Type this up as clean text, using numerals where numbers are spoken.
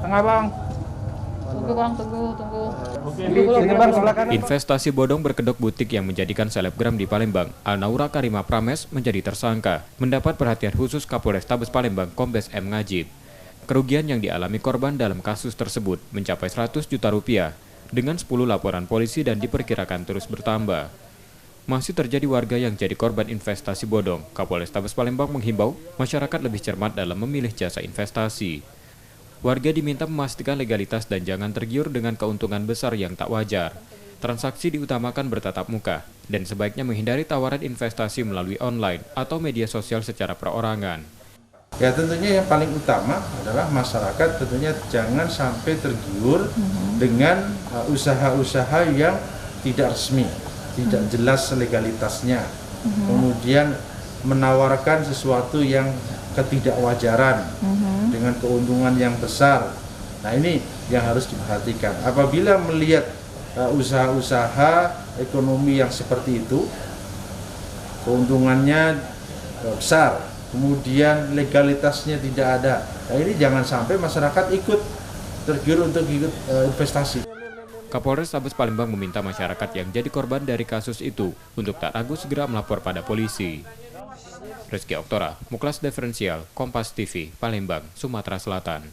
Tengah bang. Tunggu bang, tunggu. Ini bang sebelah kanan. Investasi bodong berkedok butik yang menjadikan selebgram di Palembang, Alnaura Karima Prames menjadi tersangka, mendapat perhatian khusus Kapolrestabes Palembang Kombes M. Ngajib. Kerugian yang dialami korban dalam kasus tersebut mencapai 100 juta rupiah, dengan 10 laporan polisi dan diperkirakan terus bertambah. Masih terjadi warga yang jadi korban investasi bodong. Kapolrestabes Palembang menghimbau masyarakat lebih cermat dalam memilih jasa investasi. Warga diminta memastikan legalitas dan jangan tergiur dengan keuntungan besar yang tak wajar. Transaksi diutamakan bertatap muka dan sebaiknya menghindari tawaran investasi melalui online atau media sosial secara perorangan. Ya tentunya yang paling utama adalah masyarakat tentunya jangan sampai tergiur dengan usaha-usaha yang tidak resmi, tidak jelas legalitasnya, kemudian menawarkan sesuatu yang ketidakwajaran dengan keuntungan yang besar. Nah ini yang harus diperhatikan. Apabila melihat usaha-usaha ekonomi yang seperti itu, keuntungannya besar, kemudian legalitasnya tidak ada. Nah ini jangan sampai masyarakat ikut tergiur untuk ikut investasi. Kapolrestabes Palembang meminta masyarakat yang jadi korban dari kasus itu untuk tak ragu segera melapor pada polisi. Rizky Oktora, Muklas Diferensial, Kompas TV, Palembang, Sumatera Selatan.